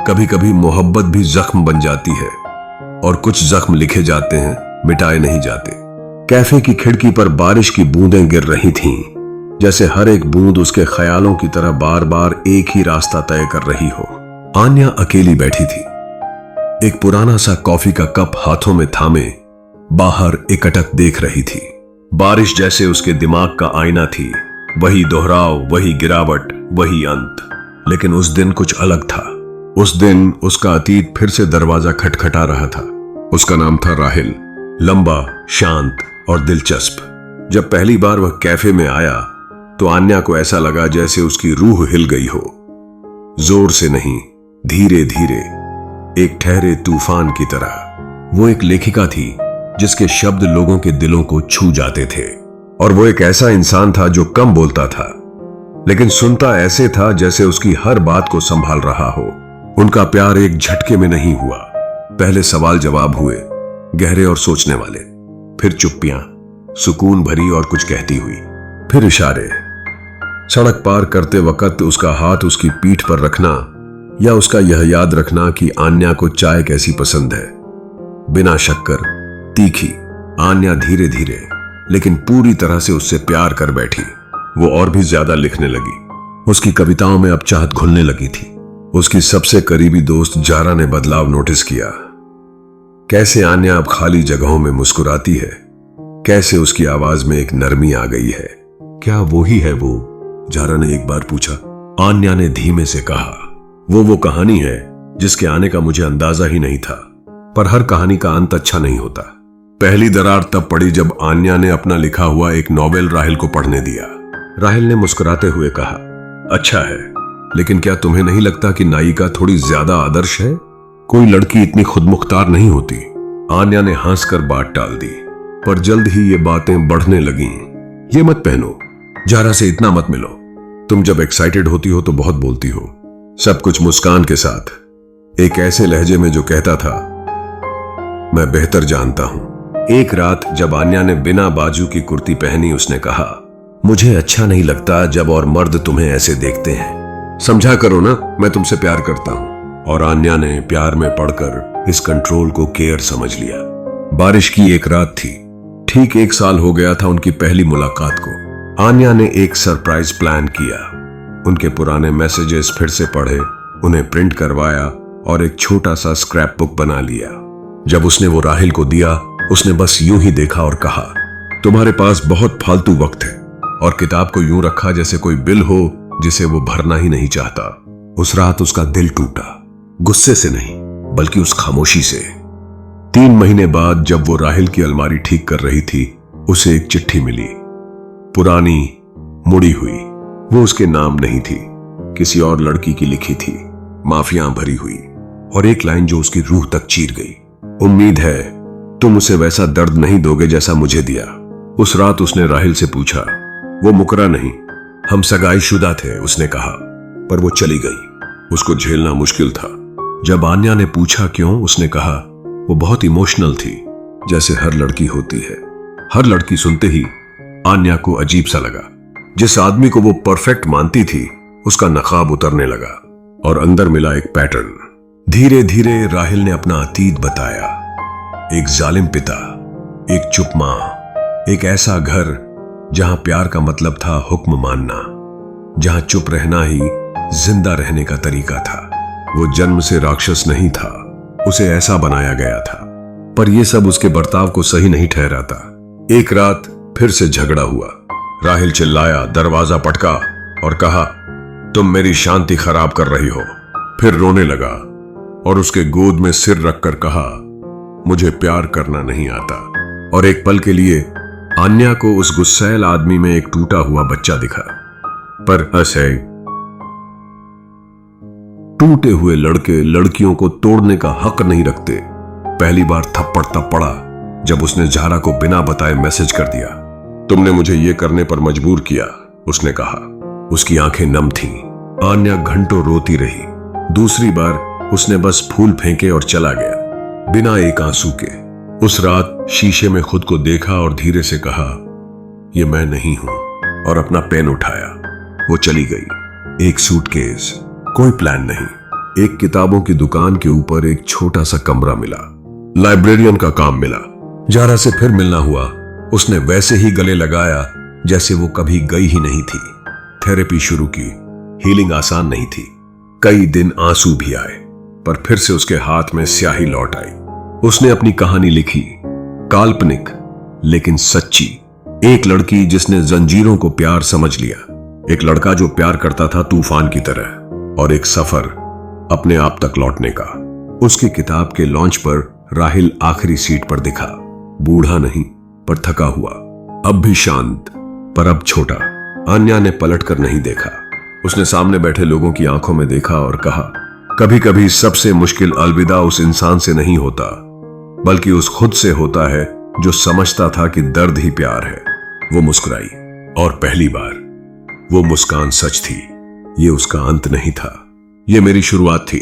कभी कभी मोहब्बत भी जख्म बन जाती है और कुछ जख्म लिखे जाते हैं, मिटाए नहीं जाते। कैफे की खिड़की पर बारिश की बूंदें गिर रही थीं, जैसे हर एक बूंद उसके ख्यालों की तरह बार बार एक ही रास्ता तय कर रही हो। आन्या अकेली बैठी थी, एक पुराना सा कॉफी का कप हाथों में थामे बाहर एकटक देख रही थी। बारिश जैसे उसके दिमाग का आईना थी, वही दोहराव, वही गिरावट, वही अंत। लेकिन उस दिन कुछ अलग था। उस दिन उसका अतीत फिर से दरवाजा खटखटा रहा था। उसका नाम था राहिल, लंबा, शांत और दिलचस्प। जब पहली बार वह कैफे में आया तो आन्या को ऐसा लगा जैसे उसकी रूह हिल गई हो। जोर से नहीं, धीरे धीरे, एक ठहरे तूफान की तरह। वो एक लेखिका थी जिसके शब्द लोगों के दिलों को छू जाते थे, और वो एक ऐसा इंसान था जो कम बोलता था लेकिन सुनता ऐसे था जैसे उसकी हर बात को संभाल रहा हो। उनका प्यार एक झटके में नहीं हुआ। पहले सवाल जवाब हुए, गहरे और सोचने वाले, फिर चुप्पियां, सुकून भरी और कुछ कहती हुई, फिर इशारे। सड़क पार करते वक्त उसका हाथ उसकी पीठ पर रखना, या उसका यह याद रखना कि आन्या को चाय कैसी पसंद है, बिना शक्कर, तीखी। आन्या धीरे धीरे लेकिन पूरी तरह से उससे प्यार कर बैठी। वो और भी ज्यादा लिखने लगी। उसकी कविताओं में अब चाहत घुलने लगी थी। उसकी सबसे करीबी दोस्त जारा ने बदलाव नोटिस किया। कैसे आन्या अब खाली जगहों में मुस्कुराती है, कैसे उसकी आवाज में एक नरमी आ गई है। क्या वो ही है वो? जारा ने एक बार पूछा। आन्या ने धीमे से कहा, वो कहानी है जिसके आने का मुझे अंदाजा ही नहीं था। पर हर कहानी का अंत अच्छा नहीं होता। पहली दरार तब पड़ी जब आन्या ने अपना लिखा हुआ एक नॉवेल राहिल को पढ़ने दिया। राहिल ने मुस्कुराते हुए कहा, अच्छा है, लेकिन क्या तुम्हें नहीं लगता कि नायिका थोड़ी ज्यादा आदर्श है? कोई लड़की इतनी खुदमुख्तार नहीं होती। आन्या ने हंसकर बात टाल दी, पर जल्द ही ये बातें बढ़ने लगीं। ये मत पहनो, जारा से इतना मत मिलो, तुम जब एक्साइटेड होती हो तो बहुत बोलती हो। सब कुछ मुस्कान के साथ, एक ऐसे लहजे में जो कहता था, मैं बेहतर जानता हूं। एक रात जब आन्या ने बिना बाजू की कुर्ती पहनी, उसने कहा, मुझे अच्छा नहीं लगता जब और मर्द तुम्हें ऐसे देखते हैं। समझा करो ना, मैं तुमसे प्यार करता हूं। और आन्या ने प्यार में पड़कर इस कंट्रोल को केयर समझ लिया। बारिश की एक रात थी। ठीक 1 साल हो गया था उनकी पहली मुलाकात को। आन्या ने एक सरप्राइज प्लान किया। उनके पुराने मैसेजेस फिर से पढ़े, उन्हें प्रिंट करवाया और एक छोटा सा स्क्रैप बुक बना लिया। जब उसने वो राहिल को दिया, उसने बस यूं ही देखा और कहा, तुम्हारे पास बहुत फालतू वक्त है, और किताब को यूं रखा जैसे कोई बिल हो जिसे वो भरना ही नहीं चाहता। उस रात उसका दिल टूटा, गुस्से से नहीं बल्कि उस खामोशी से। 3 महीने बाद जब वो राहिल की अलमारी ठीक कर रही थी, उसे एक चिट्ठी मिली। पुरानी, मुड़ी हुई। वो उसके नाम नहीं थी, किसी और लड़की की लिखी थी, माफियां भरी हुई, और एक लाइन जो उसकी रूह तक चीर गई। उम्मीद है तुम उसे वैसा दर्द नहीं दोगे जैसा मुझे दिया। उस रात उसने राहिल से पूछा। वो मुकरा नहीं, हम सगाईशुदा थे, उसने कहा, पर वो चली गई। उसको झेलना मुश्किल था। जब आन्या ने पूछा क्यों, उसने कहा, वो बहुत इमोशनल थी, जैसे हर लड़की होती है। हर लड़की सुनते ही आन्या को अजीब सा लगा। जिस आदमी को वो परफेक्ट मानती थी, उसका नकाब उतरने लगा और अंदर मिला एक पैटर्न। धीरे धीरे राहिल ने अपना अतीत बताया। एक जालिम पिता, एक चुप मां, एक ऐसा घर जहां प्यार का मतलब था हुक्म मानना, जहां चुप रहना ही जिंदा रहने का तरीका था। वो जन्म से राक्षस नहीं था, उसे ऐसा बनाया गया था। पर यह सब उसके बर्ताव को सही नहीं ठहराता। एक रात फिर से झगड़ा हुआ। राहिल चिल्लाया, दरवाजा पटका और कहा, तुम मेरी शांति खराब कर रही हो। फिर रोने लगा और उसके गोद में सिर रखकर कहा, मुझे प्यार करना नहीं आता। और एक पल के लिए आन्या को उस गुस्सैल आदमी में एक टूटा हुआ बच्चा दिखा। पर ऐसे टूटे हुए लड़के लड़कियों को तोड़ने का हक नहीं रखते। पहली बार थप्पड़ तब पड़ा जब उसने जारा को बिना बताए मैसेज कर दिया। तुमने मुझे ये करने पर मजबूर किया, उसने कहा। उसकी आंखें नम थीं। आन्या घंटों रोती रही। दूसरी बार उसने बस फूल फेंके और चला गया, बिना एक आंसू के। उस रात शीशे में खुद को देखा और धीरे से कहा, ये मैं नहीं हूं, और अपना पेन उठाया। वो चली गई। एक सूटकेस, कोई प्लान नहीं, एक किताबों की दुकान के ऊपर एक छोटा सा कमरा मिला। लाइब्रेरियन का काम मिला। जारा से फिर मिलना हुआ। उसने वैसे ही गले लगाया जैसे वो कभी गई ही नहीं थी। थेरेपी शुरू की। हीलिंग आसान नहीं थी। कई दिन आंसू भी आए, पर फिर से उसके हाथ में स्याही लौट आई। उसने अपनी कहानी लिखी, काल्पनिक लेकिन सच्ची। एक लड़की जिसने जंजीरों को प्यार समझ लिया, एक लड़का जो प्यार करता था तूफान की तरह, और एक सफर अपने आप तक लौटने का। उसकी किताब के लॉन्च पर राहिल आखिरी सीट पर दिखा, बूढ़ा नहीं पर थका हुआ, अब भी शांत पर अब छोटा। आन्या ने पलटकर नहीं देखा। उसने सामने बैठे लोगों की आंखों में देखा और कहा, कभी कभी सबसे मुश्किल अलविदा उस इंसान से नहीं होता, बल्कि उस खुद से होता है जो समझता था कि दर्द ही प्यार है। वो मुस्कुराई, और पहली बार वो मुस्कान सच थी। ये उसका अंत नहीं था, ये मेरी शुरुआत थी।